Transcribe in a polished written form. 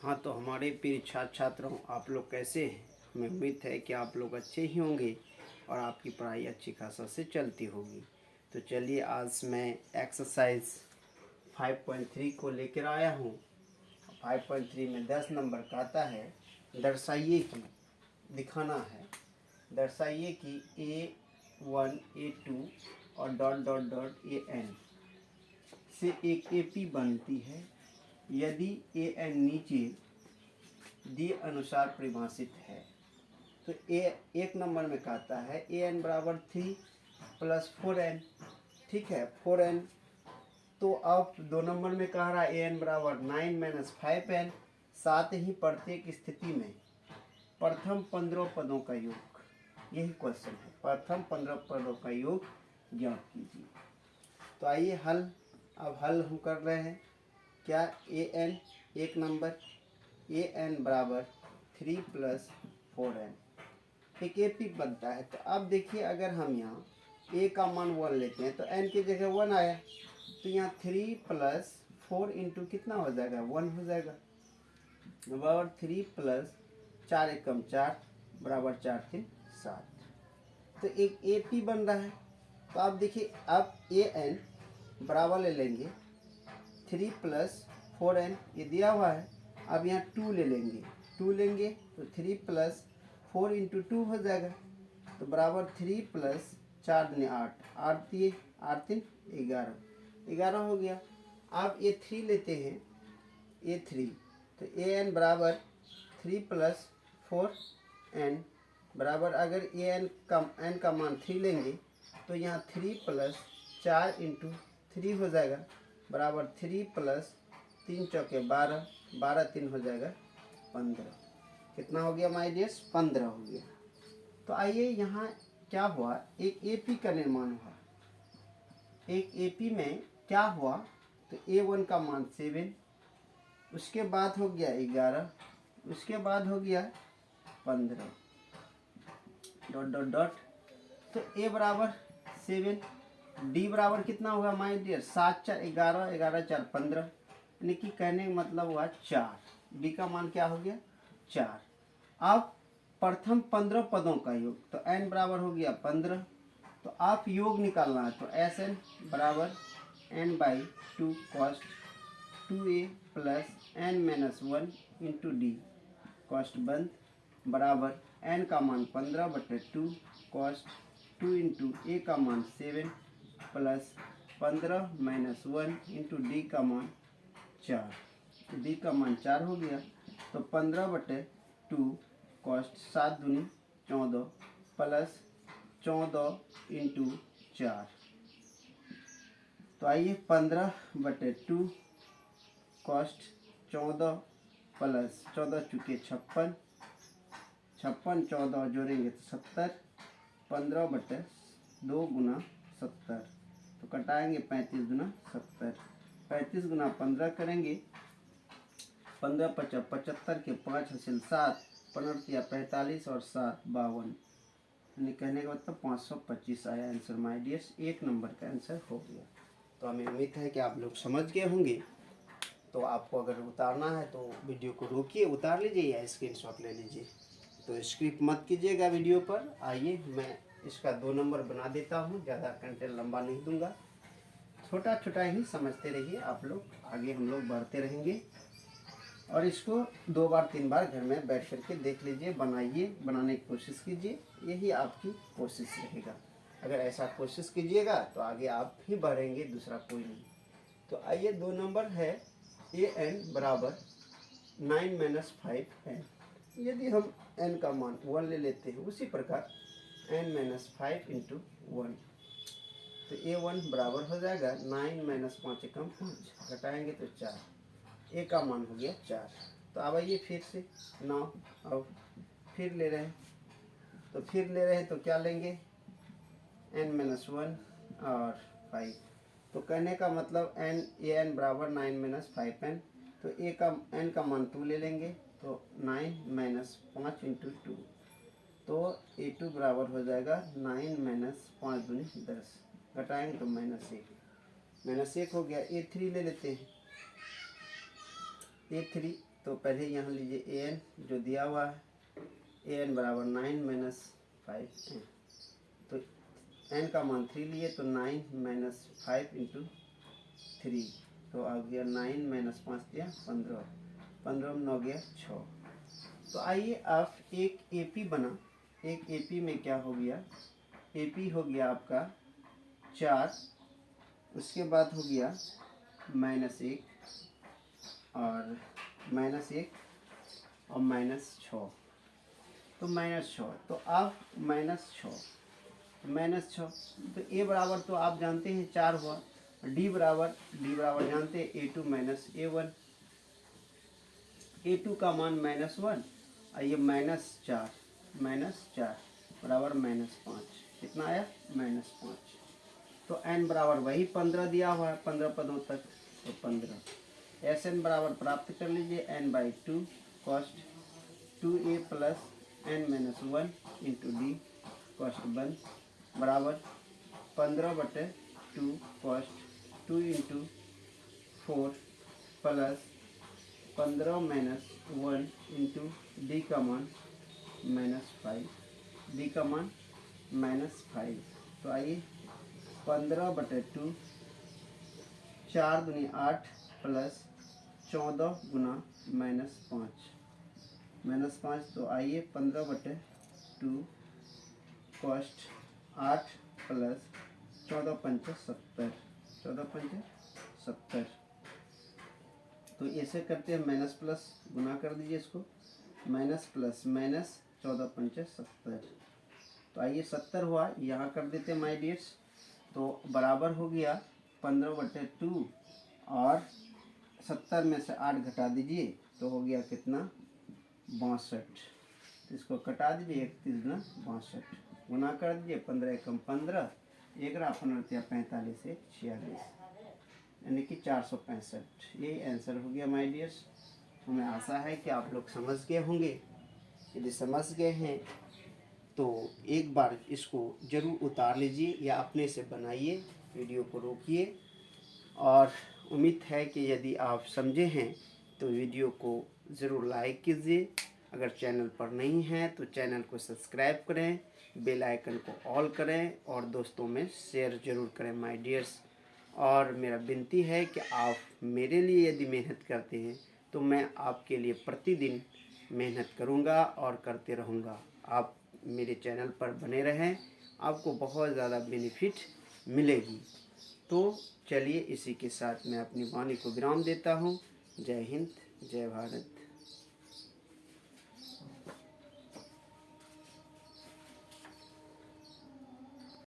हाँ, तो हमारे प्रिय छात्र छात्राओं, आप लोग कैसे हैं? हमें उम्मीद है कि आप लोग अच्छे ही होंगे और आपकी पढ़ाई अच्छी खासा से चलती होगी। तो चलिए, आज मैं एक्सरसाइज 5.3 को लेकर आया हूँ। 5.3 में 10 नंबर का आता है, दर्शाइए कि, दिखाना है, दर्शाइए कि A1 A2 और डॉट डॉट डॉट AN से एक AP बनती है यदि AN नीचे दिए अनुसार परिभाषित है। तो एक नंबर में कहता है AN बराबर 3 + 4N, ठीक है 4N। तो अब 2 नंबर में कह रहा है AN बराबर 9 - 5N। साथ ही प्रत्येक स्थिति में प्रथम 15 पदों का योग, यही क्वेश्चन है, प्रथम 15 पदों का योग ज्ञात कीजिए। तो आइए अब हल हम कर रहे हैं। क्या AN एक नंबर AN बराबर 3 + 4N एक AP बनता है। तो अब देखिए, अगर हम यहाँ A का मान 1 लेते हैं तो N की जगह 1 आया, तो यहाँ 3 + 4 इंटू कितना हो जाएगा, 1 हो जाएगा, बराबर 3 + 4 एकम 4 बराबर 4 3 7। तो एक AP बन रहा है। तो आप देखिए, अब AN बराबर ले लेंगे 3 + 4N, ये दिया हुआ है। अब यहाँ 2 ले लेंगे, 2 लेंगे तो 3 + 4 इंटू 2 हो जाएगा, तो बराबर 3 + 4 दूनी 8, 8 दिए 8 3 11, 11 हो गया। अब A3 लेते हैं, A3, तो AN बराबर 3 + 4N बराबर, अगर N का मान 3 लेंगे तो यहाँ 3 + 4 इंटू 3 हो जाएगा, बराबर 3 + 3 चौके 12, 12 3 हो जाएगा 15। कितना हो गया माय डियर्स, 15 हो गया। तो आइए यहाँ क्या हुआ, एक AP का निर्माण हुआ। एक AP में क्या हुआ, तो A1 का मान 7, उसके बाद हो गया 11, उसके बाद हो गया 15, डॉट डॉट डॉट। तो A बराबर 7, D बराबर कितना होगा माय डियर, 7 4 11, 11 4 15, यानी कि कहने का मतलब हुआ 4। D का मान क्या हो गया, 4। अब प्रथम 15 पदों का योग, तो N बराबर हो गया 15। तो आप योग निकालना है, तो SN बराबर N/2 cost 2A + N-1 into D cost बंद बराबर N का मान 15/2 कॉस्ट 2 इंटू A का मान 7 प्लस 15 - 1 इंटू D का मान 4, D का मान 4 हो गया। तो 15/2 कॉस्ट 7 दूनी 14 प्लस 14 इंटू 4। तो आइए 15/2 कॉस्ट 14 प्लस 14 चुके 56, 56 14 जोड़ेंगे तो 70, 15/2 गुना 70, तो कटाएंगे 35 गुना 70, 35 गुना 15 करेंगे, 15 × 5 = 75 के 5 हासिल 7, 15 × 45 और 7 52, यानी कहने का मतलब 525 आया आंसर माय डियर्स। एक नंबर का आंसर हो गया। तो हमें उम्मीद है कि आप लोग समझ गए होंगे। तो आपको अगर उतारना है तो वीडियो को रोकिए, उतार लीजिए या स्क्रीनशॉट ले लीजिए। तो स्क्रिप्ट मत कीजिएगा वीडियो पर। आइए मैं इसका 2 नंबर बना देता हूँ, ज़्यादा कंटेंट लंबा नहीं दूंगा, छोटा छोटा ही समझते रहिए आप लोग, आगे हम लोग बढ़ते रहेंगे। और इसको 2 बार 3 बार घर में बैठ करके देख लीजिए, बनाइए, बनाने की कोशिश कीजिए, यही आपकी कोशिश रहेगा। अगर ऐसा कोशिश कीजिएगा तो आगे आप ही बढ़ेंगे, दूसरा कोई नहीं। तो आइए 2 नंबर है AN बराबर 9 - 5N। यदि हम N का मान 1 ले लेते हैं, उसी प्रकार N - 5 इंटू 1, तो A1 बराबर हो जाएगा 9 - 5 एकम 5, घटाएंगे तो 4, A का मान हो गया 4। तो अब आइए फिर से 9, अब फिर ले रहे हैं, तो फिर ले रहे हैं तो क्या लेंगे, N - 1 और 5। तो कहने का मतलब AN बराबर 9 - 5N। तो N का मान 2 ले लेंगे, तो 9 - 5 इंटू 2, तो A2 बराबर हो जाएगा 9 - 5 दूनी 10, घटाएंगे तो -1 हो गया। A3 ले लेते हैं, A3 तो पहले यहाँ लीजिए ए एन जो दिया हुआ है, ए एन बराबर 9 माइनस 5 एन। तो एन का मान 3 लिए तो 9 माइनस 5 इंटू 3, तो आ गया 9 माइनस 5 दिया 15, 15 में 9 गया 6। तो आइए आप एक एपी बना, एक एपी में क्या हो गया, एपी हो गया आपका 4, उसके बाद हो गया -1 और -1 और -6, तो -6, तो आप -6 तो ए बराबर तो आप जानते हैं 4 हुआ, डी बराबर जानते हैं A2 माइनस A1, A2 का मान -1 और ये -4 बराबर -5, कितना आया -5। तो n बराबर वही 15 दिया हुआ है 15 पदों तक, तो 15। एस एन बराबर प्राप्त कर लीजिए n/2 cost 2a plus n-1 into D cost 1 बराबर 15/2 cost 2 into 4 plus 15-1 into D का मान -5, डी का मान -5। तो आइए 15/2 4 दूनी 8 प्लस 14 गुना -5, तो आइए 15/2 कॉस्ट 8 प्लस 14 पंचे 70, तो ऐसे करते हैं माइनस प्लस गुना कर दीजिए इसको, माइनस प्लस माइनस 14 पंचे 70, तो आइए 70 हुआ, यहाँ कर देते हैं माय डियर्स, तो बराबर हो गया 15/2 और 70 में से 8 घटा दीजिए तो हो गया कितना 62, तो इसको कटा दीजिए 31 गुना 62, गुना कर दीजिए 15 एकम 15, 15 से 46 यानी कि 465। यही आंसर हो गया माय डियर्स। हमें आशा है कि आप लोग समझ गए होंगे। यदि समझ गए हैं तो एक बार इसको ज़रूर उतार लीजिए या अपने से बनाइए, वीडियो को रोकिए, और उम्मीद है कि यदि आप समझे हैं तो वीडियो को ज़रूर लाइक कीजिए। अगर चैनल पर नहीं हैं तो चैनल को सब्सक्राइब करें, बेल आइकन को ऑल करें और दोस्तों में शेयर ज़रूर करें माय डियर्स। और मेरा विनती है कि आप मेरे लिए यदि मेहनत करते हैं तो मैं आपके लिए प्रतिदिन मेहनत करूंगा और करते रहूंगा। आप मेरे चैनल पर बने रहें, आपको बहुत ज़्यादा बेनिफिट मिलेगी। तो चलिए इसी के साथ मैं अपनी वाणी को विराम देता हूँ। जय हिंद, जय भारत।